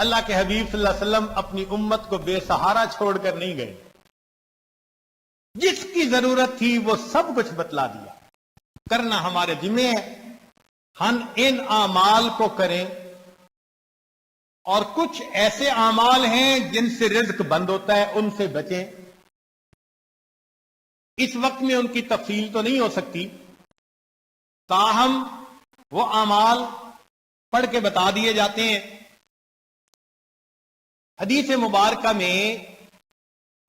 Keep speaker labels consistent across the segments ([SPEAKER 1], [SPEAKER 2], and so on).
[SPEAKER 1] اللہ کے حبیب صلی اللہ علیہ وسلم اپنی امت کو بے سہارا چھوڑ کر نہیں گئے. جس کی ضرورت تھی وہ سب کچھ بتلا دیا. کرنا ہمارے ذمہ ہے. ہم ان اعمال کو کریں، اور کچھ ایسے اعمال ہیں جن سے رزق بند ہوتا ہے، ان سے بچیں. اس وقت میں ان کی تفصیل تو نہیں ہو سکتی، تاہم وہ اعمال پڑھ کے بتا دیے جاتے ہیں. حدیث مبارکہ میں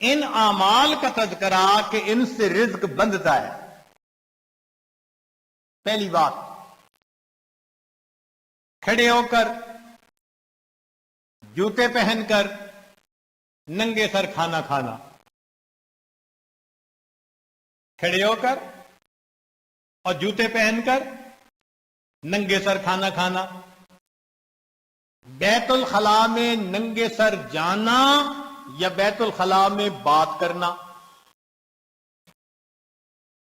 [SPEAKER 1] ان اعمال کا تذکرہ کہ ان سے رزق بندتا ہے. پہلی بات، کھڑے ہو کر، جوتے پہن کر، ننگے سر کھانا کھانا. کھڑے ہو کر اور جوتے پہن کر ننگے سر کھانا کھانا. بیت الخلاء میں ننگے سر جانا یا بیت الخلاء میں بات کرنا.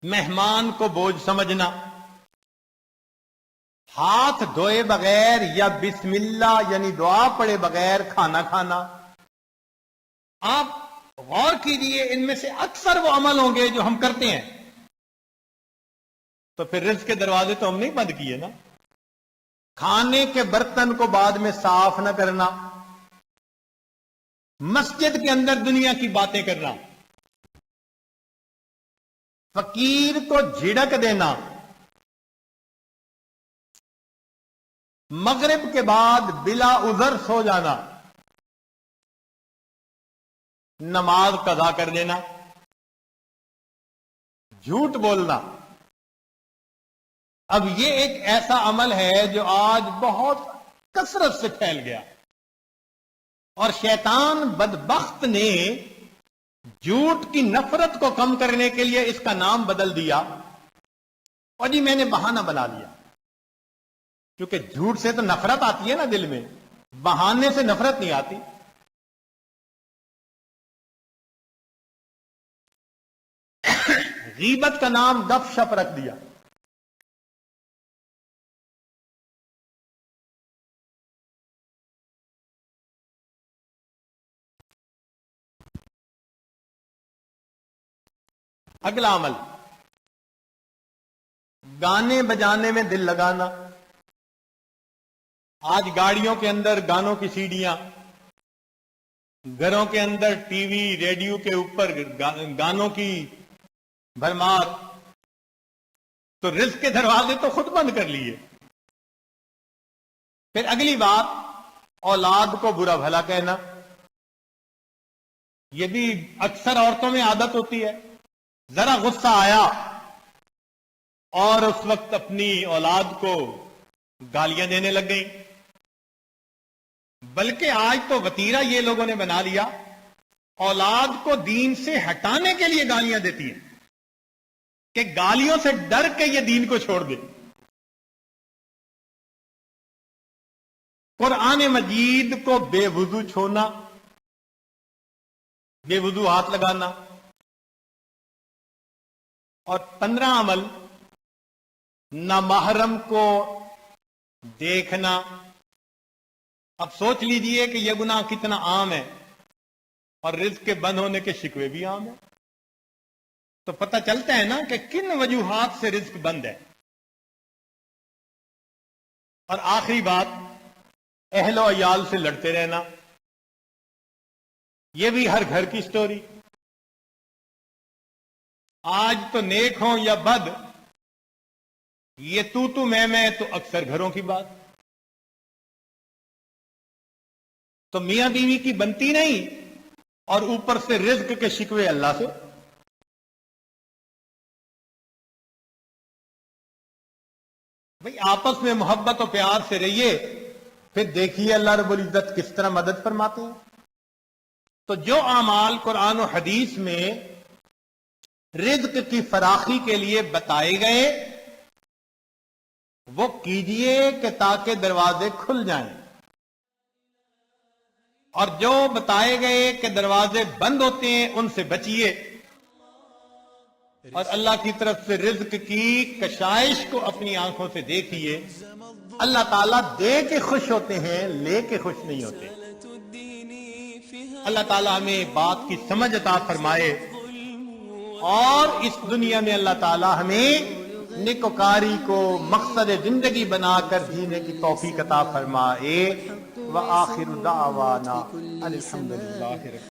[SPEAKER 1] مہمان کو بوجھ سمجھنا. ہاتھ دھوئے بغیر یا بسم اللہ یعنی دعا پڑے بغیر کھانا کھانا. آپ غور کیجئے، ان میں سے اکثر وہ عمل ہوں گے جو ہم کرتے ہیں، تو پھر رزق کے دروازے تو ہم نہیں بند کیے نا. کھانے کے برتن کو بعد میں صاف نہ کرنا، مسجد کے اندر دنیا کی باتیں کرنا، فقیر کو جھڑک دینا، مغرب کے بعد بلا عذر سو جانا، نماز قضا کر دینا، جھوٹ بولنا. اب یہ ایک ایسا عمل ہے جو آج بہت کثرت سے پھیل گیا، اور شیطان بدبخت نے جھوٹ کی نفرت کو کم کرنے کے لیے اس کا نام بدل دیا، اور جی میں نے بہانہ بنا لیا. کیونکہ جھوٹ سے تو نفرت آتی ہے نا دل میں، بہانے سے نفرت نہیں آتی. غیبت کا نام گپ شپ رکھ دیا. اگلا عمل، گانے بجانے میں دل لگانا. آج گاڑیوں کے اندر گانوں کی سیڑیاں، گھروں کے اندر ٹی وی ریڈیو کے اوپر گانوں کی بھرمار. تو رزق کے دروازے تو خود بند کر لیے. پھر اگلی بات، اولاد کو برا بھلا کہنا. یہ بھی اکثر عورتوں میں عادت ہوتی ہے. ذرا غصہ آیا اور اس وقت اپنی اولاد کو گالیاں دینے لگ گئی. بلکہ آج تو وتیرہ یہ لوگوں نے بنا لیا، اولاد کو دین سے ہٹانے کے لیے گالیاں دیتی ہیں کہ گالیوں سے ڈر کے یہ دین کو چھوڑ دے. قرآن مجید کو بے وضو چھونا، بے وضو ہاتھ لگانا. اور 15 عمل، نامحرم کو دیکھنا. اب سوچ لیجئے کہ یہ گناہ کتنا عام ہے، اور رزق کے بند ہونے کے شکوے بھی عام ہیں. تو پتہ چلتا ہے نا کہ کن وجوہات سے رزق بند ہے. اور آخری بات، اہل و عیال سے لڑتے رہنا. یہ بھی ہر گھر کی سٹوری. آج تو نیک ہوں یا بد، یہ تو میں تو اکثر گھروں کی بات. تو میاں بیوی کی بنتی نہیں، اور اوپر سے رزق کے شکوے اللہ سے. بھئی آپس میں محبت و پیار سے رہیے، پھر دیکھیے اللہ رب العزت کس طرح مدد فرماتے ہیں. تو جو اعمال قرآن و حدیث میں رزق کی فراخی کے لیے بتائے گئے وہ کیجئے کہ تاکہ دروازے کھل جائیں، اور جو بتائے گئے کہ دروازے بند ہوتے ہیں ان سے بچیے، اور اللہ کی طرف سے رزق کی کشائش کو اپنی آنکھوں سے دیکھیے. اللہ تعالیٰ دے کے خوش ہوتے ہیں، لے کے خوش نہیں ہوتے. اللہ تعالیٰ ہمیں بات کی سمجھ عطا فرمائے اور اس دنیا میں اللہ تعالیٰ ہمیں نیکوکاری کو مقصد زندگی بنا کر جینے کی توفیق عطا فرمائے۔ وآخر دعوانا الحمدللہ۔